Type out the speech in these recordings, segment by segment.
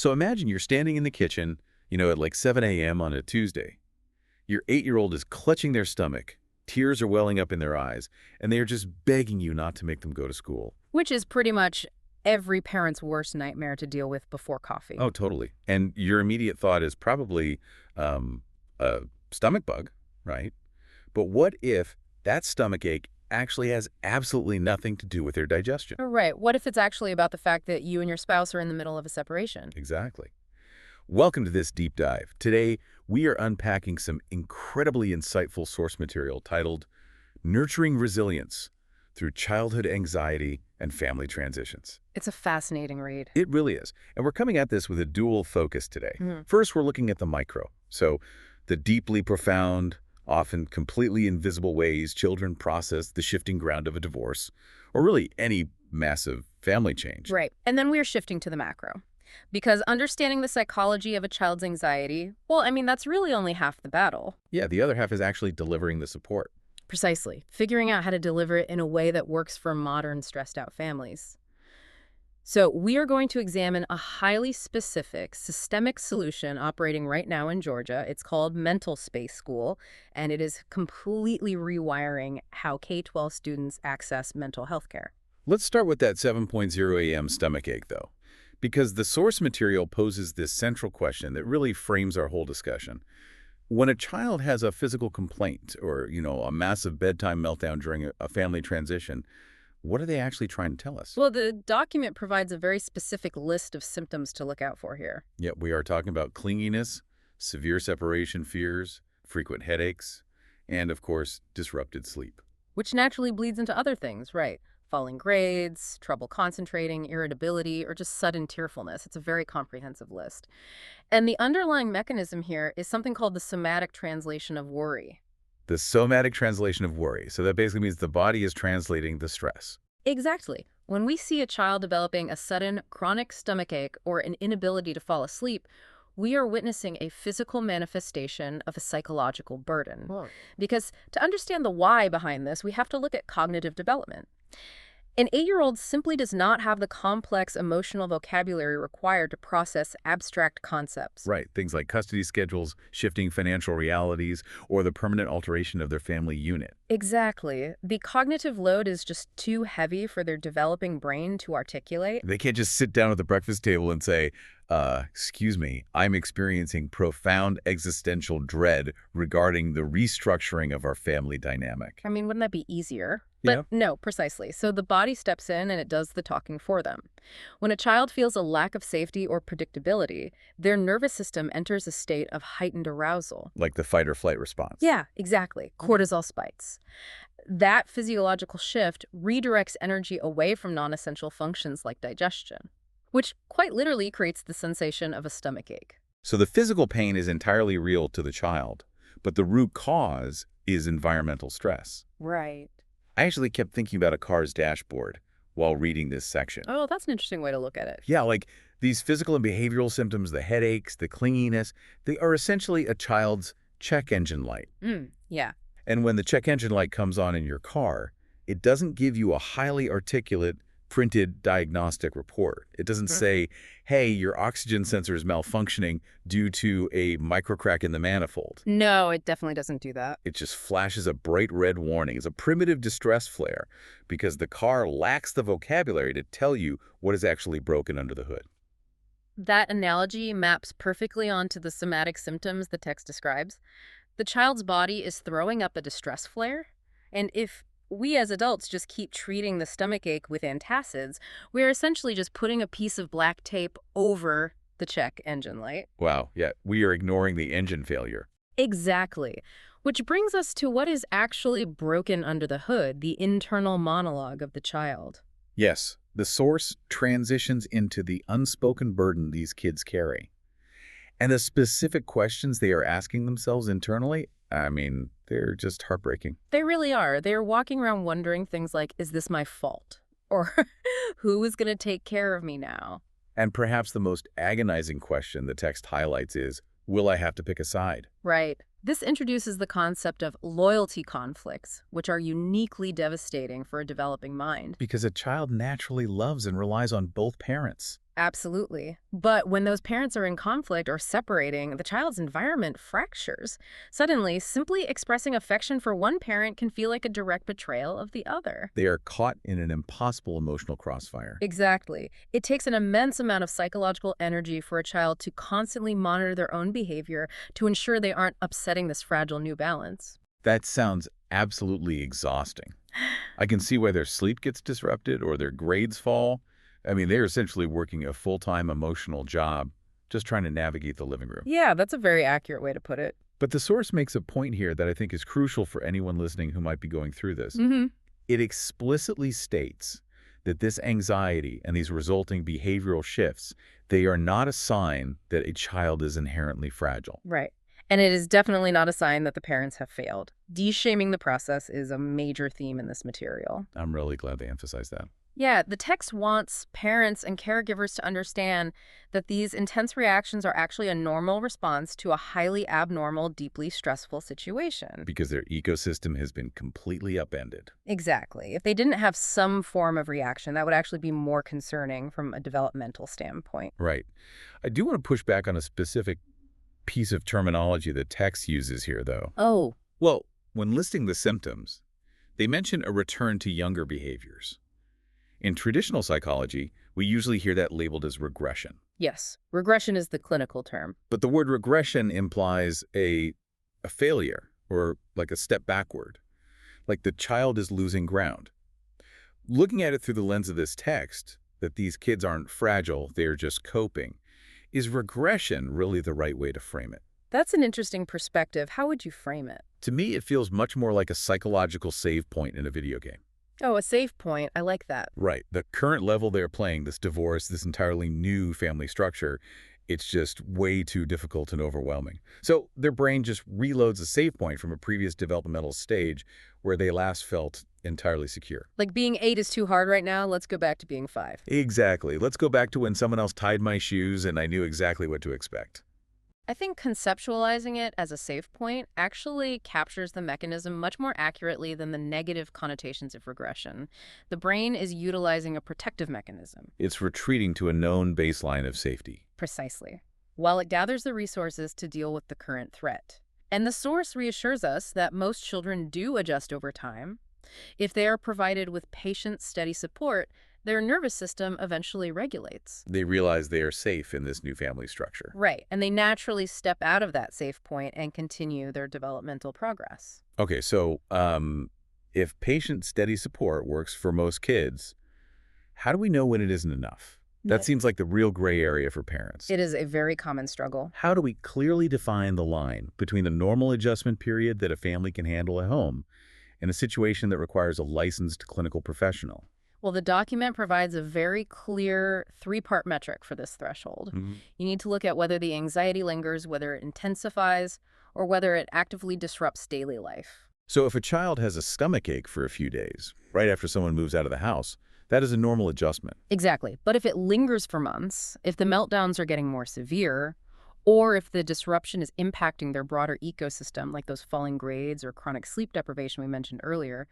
So imagine you're standing in the kitchen, at like 7 a.m. on a Tuesday. Your 8-year-old is clutching their stomach. Tears are welling up in their eyes, and they are just begging you not to make them go to school. Which is pretty much every parent's worst nightmare to deal with before coffee. Oh, totally. And your immediate thought is probably a stomach bug, right? But what if that stomach ache actually has absolutely nothing to do with their digestion? Right. What if it's actually about the fact that you and your spouse are in the middle of a separation? Exactly. Welcome to this deep dive. Today, we are unpacking some incredibly insightful source material titled Nurturing Resilience Through Childhood Anxiety and Family Transitions. It's a fascinating read. It really is. And we're coming at this with a dual focus today. First, we're looking at the micro. So the deeply profound, often completely invisible ways children process the shifting ground of a divorce, or really any massive family change. Right. And then we're shifting to the macro. Because understanding the psychology of a child's anxiety, well, I mean, that's really only half the battle. Yeah, the other half is actually delivering the support. Precisely. Figuring out how to deliver it in a way that works for modern stressed-out families. So we are going to examine a highly specific systemic solution operating right now in Georgia. It's called MentalSpace School, and it is completely rewiring how K-12 students access mental health care. Let's start with that 7.0 a.m. stomachache, though, because the source material poses this central question that really frames our whole discussion. When a child has a physical complaint or, a massive bedtime meltdown during a family transition, what are they actually trying to tell us? Well, the document provides a very specific list of symptoms to look out for here. Yet we are talking about clinginess, severe separation fears, frequent headaches, and, of course, disrupted sleep. Which naturally bleeds into other things, right? Falling grades, trouble concentrating, irritability, or just sudden tearfulness. It's a very comprehensive list. And the underlying mechanism here is something called the somatic translation of worry. The somatic translation of worry. So that basically means the body is translating the stress. Exactly. When we see a child developing a sudden chronic stomachache or an inability to fall asleep, we are witnessing a physical manifestation of a psychological burden. Wow. Because to understand the why behind this, we have to look at cognitive development. An 8-year-old simply does not have the complex emotional vocabulary required to process abstract concepts. Right. Things like custody schedules, shifting financial realities, or the permanent alteration of their family unit. Exactly. The cognitive load is just too heavy for their developing brain to articulate. They can't just sit down at the breakfast table and say, excuse me, I'm experiencing profound existential dread regarding the restructuring of our family dynamic. I mean, wouldn't that be easier? But no, precisely. So the body steps in and it does the talking for them. When a child feels a lack of safety or predictability, their nervous system enters a state of heightened arousal. Like the fight or flight response. Yeah, exactly. Cortisol spikes. That physiological shift redirects energy away from non-essential functions like digestion, which quite literally creates the sensation of a stomachache. So the physical pain is entirely real to the child, but the root cause is environmental stress. Right. I actually kept thinking about a car's dashboard while reading this section. Oh, that's an interesting way to look at it. Yeah, like these physical and behavioral symptoms, the headaches, the clinginess, they are essentially a child's check engine light. Yeah. And when the check engine light comes on in your car, it doesn't give you a highly articulate, printed diagnostic report. It doesn't say, hey, your oxygen sensor is malfunctioning due to a microcrack in the manifold. No, it definitely doesn't do that. It just flashes a bright red warning. It's a primitive distress flare because the car lacks the vocabulary to tell you what is actually broken under the hood. That analogy maps perfectly onto the somatic symptoms the text describes. The child's body is throwing up a distress flare, and if we as adults just keep treating the stomachache with antacids, we're essentially just putting a piece of black tape over the check engine light. Wow, yeah, we are ignoring the engine failure. Exactly. Which brings us to what is actually broken under the hood, the internal monologue of the child. Yes, the source transitions into the unspoken burden these kids carry. And the specific questions they are asking themselves internally, I mean, they're just heartbreaking. They really are. They're walking around wondering things like, is this my fault? Or who is going to take care of me now? And perhaps the most agonizing question the text highlights is, will I have to pick a side? Right. This introduces the concept of loyalty conflicts, which are uniquely devastating for a developing mind. Because a child naturally loves and relies on both parents. Absolutely. But when those parents are in conflict or separating, the child's environment fractures. Suddenly, simply expressing affection for one parent can feel like a direct betrayal of the other. They are caught in an impossible emotional crossfire. Exactly. It takes an immense amount of psychological energy for a child to constantly monitor their own behavior to ensure they aren't upsetting this fragile new balance. That sounds absolutely exhausting. I can see why their sleep gets disrupted or their grades fall. I mean, they're essentially working a full-time emotional job just trying to navigate the living room. Yeah, that's a very accurate way to put it. But the source makes a point here that I think is crucial for anyone listening who might be going through this. Mm-hmm. It explicitly states that this anxiety and these resulting behavioral shifts, they are not a sign that a child is inherently fragile. Right. And it is definitely not a sign that the parents have failed. De-shaming the process is a major theme in this material. I'm really glad they emphasize that. Yeah, the text wants parents and caregivers to understand that these intense reactions are actually a normal response to a highly abnormal, deeply stressful situation. Because their ecosystem has been completely upended. Exactly. If they didn't have some form of reaction, that would actually be more concerning from a developmental standpoint. Right. I do want to push back on a specific piece of terminology the text uses here, though. Oh, Well, when listing the symptoms, they mention a return to younger behaviors. In traditional psychology, we usually hear that labeled as regression. yes. Regression is the clinical term. But the word regression implies a failure or like a step backward, like the child is losing ground. Looking at it through the lens of this text, that these kids aren't fragile, they're just coping, is regression really the right way to frame it? That's an interesting perspective. How would you frame it? To me, it feels much more like a psychological save point in a video game. Oh, a save point. I like that. Right. The current level they're playing, this divorce, this entirely new family structure, it's just way too difficult and overwhelming. So their brain just reloads a save point from a previous developmental stage where they last felt entirely secure. Like being 8 is too hard right now, let's go back to being 5. Exactly. Let's go back to when someone else tied my shoes and I knew exactly what to expect. I think conceptualizing it as a save point actually captures the mechanism much more accurately than the negative connotations of regression. The brain is utilizing a protective mechanism. It's retreating to a known baseline of safety. Precisely. While it gathers the resources to deal with the current threat. And the source reassures us that most children do adjust over time. If they are provided with patient, steady support, their nervous system eventually regulates. They realize they are safe in this new family structure. Right, and they naturally step out of that safe point and continue their developmental progress. Okay, so if patient steady support works for most kids, how do we know when it isn't enough? That seems like the real gray area for parents. It is a very common struggle. How do we clearly define the line between the normal adjustment period that a family can handle at home and a situation that requires a licensed clinical professional? Well, the document provides a very clear 3-part metric for this threshold. Mhm. You need to look at whether the anxiety lingers, whether it intensifies, or whether it actively disrupts daily life. So if a child has a stomachache for a few days, right after someone moves out of the house, that is a normal adjustment. Exactly. But if it lingers for months, if the meltdowns are getting more severe, or if the disruption is impacting their broader ecosystem, like those falling grades or chronic sleep deprivation we mentioned earlier,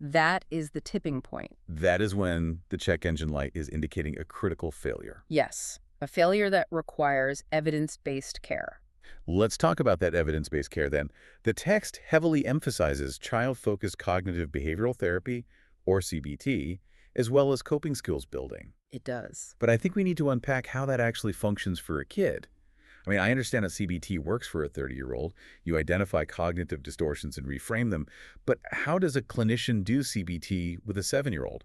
that is the tipping point. That is when the check engine light is indicating a critical failure. Yes, a failure that requires evidence-based care. Let's talk about that evidence-based care then. The text heavily emphasizes child-focused cognitive behavioral therapy, or CBT, as well as coping skills building. It does. But I think we need to unpack how that actually functions for a kid. I mean, I understand a CBT works for a 30-year-old. You identify cognitive distortions and reframe them. But how does a clinician do CBT with a 7-year-old?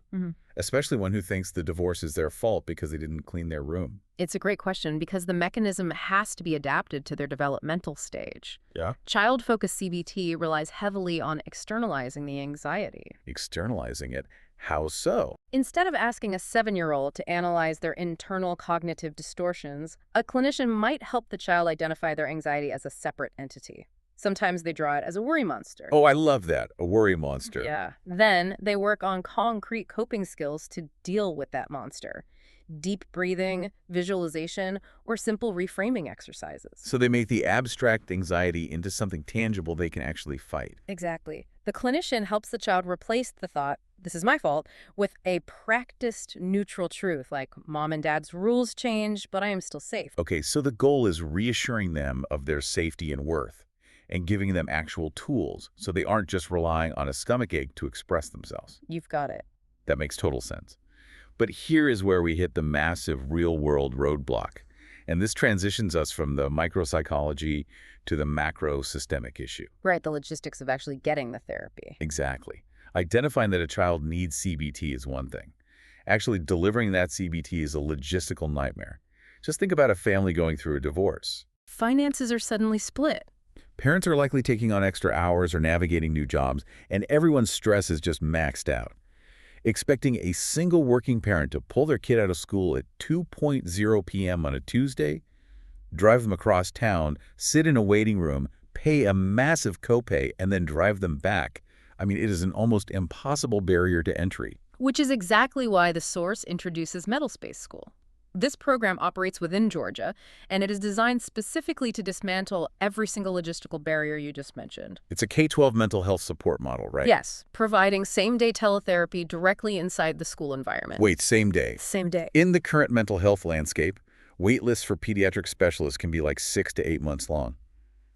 Especially one who thinks the divorce is their fault because they didn't clean their room. It's a great question because the mechanism has to be adapted to their developmental stage. Yeah? Child-focused CBT relies heavily on externalizing the anxiety. Externalizing it. How so? Instead of asking a 7-year-old to analyze their internal cognitive distortions, a clinician might help the child identify their anxiety as a separate entity. Sometimes they draw it as a worry monster. Oh, I love that. A worry monster. Yeah. Then they work on concrete coping skills to deal with that monster. Deep breathing, visualization, or simple reframing exercises. So they make the abstract anxiety into something tangible they can actually fight. Exactly. The clinician helps the child replace the thought, this is my fault, with a practiced neutral truth, like mom and dad's rules change, but I am still safe. Okay, so the goal is reassuring them of their safety and worth and giving them actual tools so they aren't just relying on a stomachache to express themselves. You've got it. That makes total sense. But here is where we hit the massive real-world roadblock. And this transitions us from the micropsychology to the macro-systemic issue. Right, the logistics of actually getting the therapy. Exactly. Identifying that a child needs CBT is one thing. Actually delivering that CBT is a logistical nightmare. Just think about a family going through a divorce. Finances are suddenly split. Parents are likely taking on extra hours or navigating new jobs, and everyone's stress is just maxed out. Expecting a single working parent to pull their kid out of school at 2:00 p.m. on a Tuesday, drive them across town, sit in a waiting room, pay a massive copay, and then drive them back. I mean, it is an almost impossible barrier to entry. Which is exactly why the source introduces MentalSpace School. This program operates within Georgia, and it is designed specifically to dismantle every single logistical barrier you just mentioned. It's a K-12 mental health support model, right? Yes, providing same-day teletherapy directly inside the school environment. Wait, same day. Same day. In the current mental health landscape, wait lists for pediatric specialists can be like 6 to 8 months long.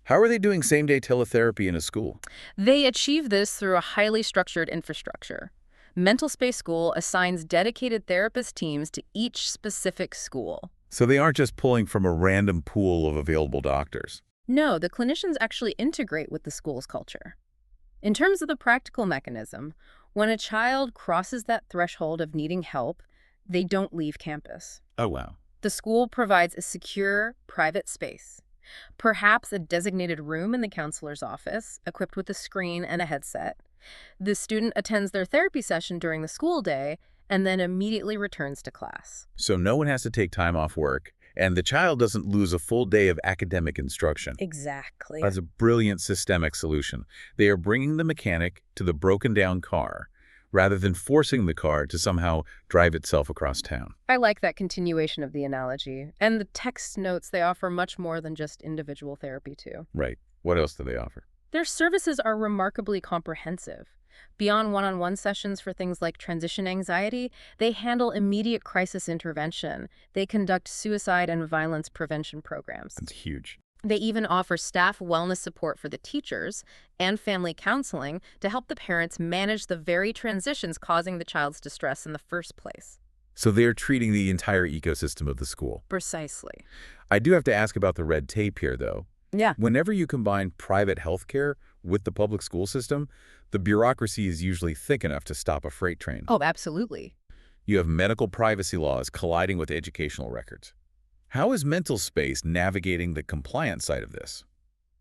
How are they doing same-day teletherapy in a school? They achieve this through a highly structured infrastructure. MentalSpace School assigns dedicated therapist teams to each specific school. So they aren't just pulling from a random pool of available doctors. No, the clinicians actually integrate with the school's culture. In terms of the practical mechanism, when a child crosses that threshold of needing help, they don't leave campus. Oh, wow. The school provides a secure, private space, perhaps a designated room in the counselor's office, equipped with a screen and a headset. The student attends their therapy session during the school day and then immediately returns to class. So no one has to take time off work, and the child doesn't lose a full day of academic instruction. Exactly. That's a brilliant systemic solution. They are bringing the mechanic to the broken-down car rather than forcing the car to somehow drive itself across town. I like that continuation of the analogy. And the text notes they offer much more than just individual therapy, too. Right. What else do they offer? Their services are remarkably comprehensive. Beyond one-on-one sessions for things like transition anxiety, they handle immediate crisis intervention. They conduct suicide and violence prevention programs. That's huge. They even offer staff wellness support for the teachers and family counseling to help the parents manage the very transitions causing the child's distress in the first place. So they're treating the entire ecosystem of the school. Precisely. I do have to ask about the red tape here, though. Yeah. Whenever you combine private health care with the public school system, the bureaucracy is usually thick enough to stop a freight train. Oh, absolutely. You have medical privacy laws colliding with educational records. How is MentalSpace navigating the compliance side of this?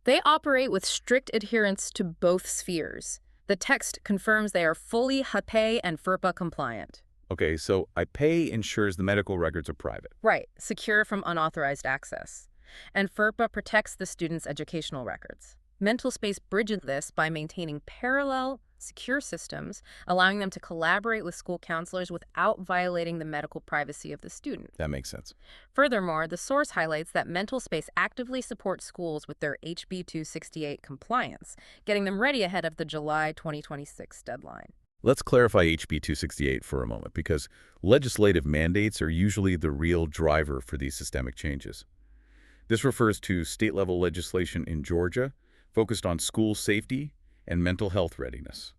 They operate with strict adherence to both spheres. The text confirms they are fully HPAE and FERPA compliant. Okay, so IPAY ensures the medical records are private. Right, secure from unauthorized access. And FERPA protects the student's educational records. MentalSpace bridges this by maintaining parallel, secure systems, allowing them to collaborate with school counselors without violating the medical privacy of the student. That makes sense. Furthermore, the source highlights that MentalSpace actively supports schools with their HB 268 compliance, getting them ready ahead of the July 2026 deadline. Let's clarify HB 268 for a moment, because legislative mandates are usually the real driver for these systemic changes. This refers to state-level legislation in Georgia focused on school safety and mental health readiness.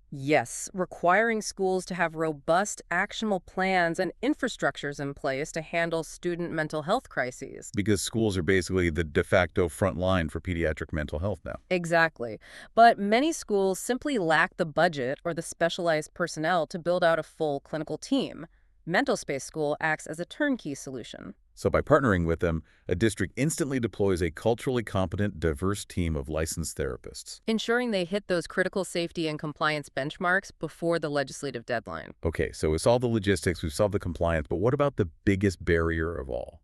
Yes, requiring schools to have robust, actionable plans and infrastructures in place to handle student mental health crises. Because schools are basically the de facto front line for pediatric mental health now. Exactly. But many schools simply lack the budget or the specialized personnel to build out a full clinical team. MentalSpace School acts as a turnkey solution. So by partnering with them, a district instantly deploys a culturally competent, diverse team of licensed therapists. Ensuring they hit those critical safety and compliance benchmarks before the legislative deadline. Okay, so we solved the logistics, we've solved the compliance, but what about the biggest barrier of all?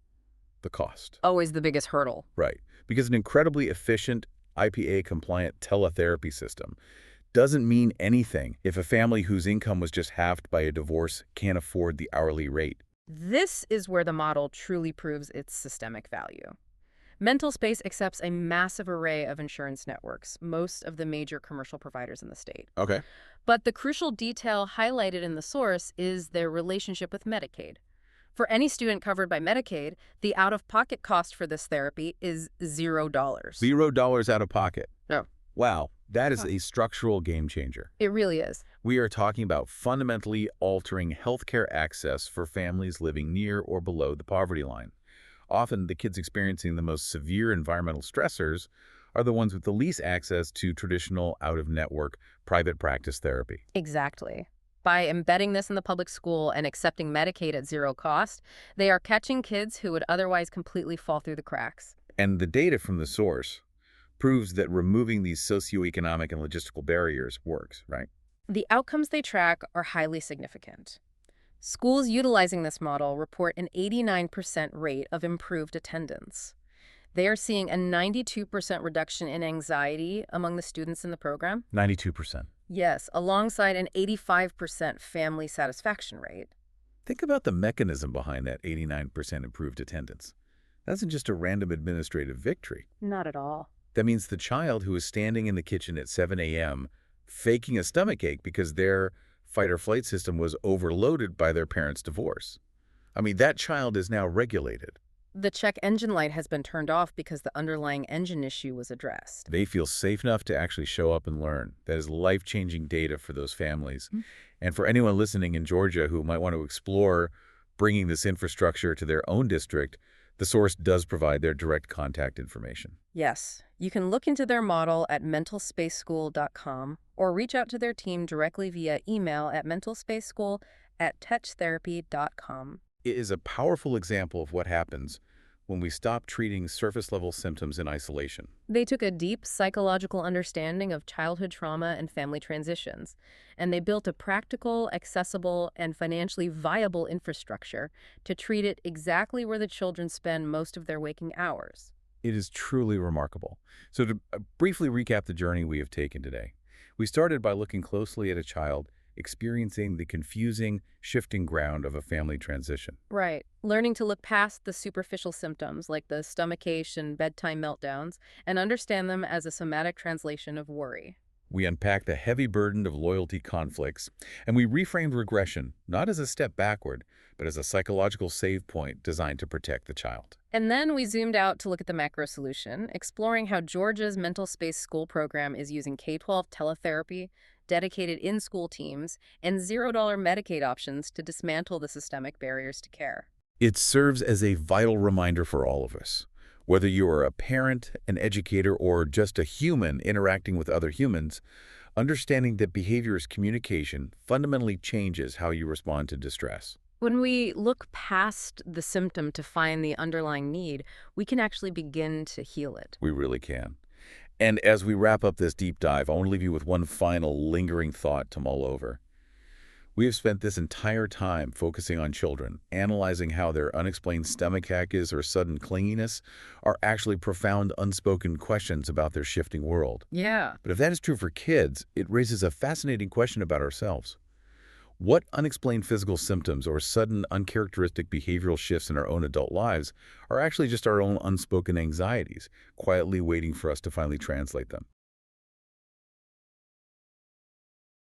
The cost. Always the biggest hurdle. Right, because an incredibly efficient, IPA-compliant teletherapy system doesn't mean anything if a family whose income was just halved by a divorce can't afford the hourly rate. This is where the model truly proves its systemic value. MentalSpace accepts a massive array of insurance networks, most of the major commercial providers in the state. Okay. But the crucial detail highlighted in the source is their relationship with Medicaid. For any student covered by Medicaid, the out-of-pocket cost for this therapy is $0. $0 out of pocket. No. Wow, that is Huh. a structural game changer. It really is. We are talking about fundamentally altering healthcare access for families living near or below the poverty line. Often, the kids experiencing the most severe environmental stressors are the ones with the least access to traditional out-of-network private practice therapy. Exactly. By embedding this in the public school and accepting Medicaid at zero cost, they are catching kids who would otherwise completely fall through the cracks. And the data from the source proves that removing these socioeconomic and logistical barriers works, right? The outcomes they track are highly significant. Schools utilizing this model report an 89% rate of improved attendance. They are seeing a 92% reduction in anxiety among the students in the program. 92%. Yes, alongside an 85% family satisfaction rate. Think about the mechanism behind that 89% improved attendance. That isn't just a random administrative victory. Not at all. That means the child who is standing in the kitchen at 7 a.m. faking a stomachache because their fight-or-flight system was overloaded by their parents' divorce. I mean, that child is now regulated. The check engine light has been turned off because the underlying engine issue was addressed. They feel safe enough to actually show up and learn. That is life-changing data for those families. And for anyone listening in Georgia who might want to explore bringing this infrastructure to their own district, the source does provide their direct contact information. Yes, you can look into their model at mentalspaceschool.com or reach out to their team directly via email at mentalspaceschool@touchtherapy.com. It is a powerful example of what happens when we stop treating surface-level symptoms in isolation. They took a deep psychological understanding of childhood trauma and family transitions, and they built a practical, accessible, and financially viable infrastructure to treat it exactly where the children spend most of their waking hours. It is truly remarkable. So to briefly recap the journey we have taken today, we started by looking closely at a child experiencing the confusing, shifting ground of a family transition. Right. Learning to look past the superficial symptoms like the stomachache and bedtime meltdowns and understand them as a somatic translation of worry. We unpacked the heavy burden of loyalty conflicts, and we reframed regression not as a step backward, but as a psychological save point designed to protect the child. And then we zoomed out to look at the macro solution, exploring how Georgia's MentalSpace school program is using K-12 teletherapy, dedicated in-school teams, and $0 Medicaid options to dismantle the systemic barriers to care. It serves as a vital reminder for all of us. Whether you are a parent, an educator, or just a human interacting with other humans, understanding that behavior is communication fundamentally changes how you respond to distress. When we look past the symptom to find the underlying need, we can actually begin to heal it. We really can. And as we wrap up this deep dive, I want to leave you with one final lingering thought to mull over. We have spent this entire time focusing on children, analyzing how their unexplained stomachaches or sudden clinginess are actually profound unspoken questions about their shifting world. Yeah. But if that is true for kids, it raises a fascinating question about ourselves. What unexplained physical symptoms or sudden uncharacteristic behavioral shifts in our own adult lives are actually just our own unspoken anxieties, quietly waiting for us to finally translate them?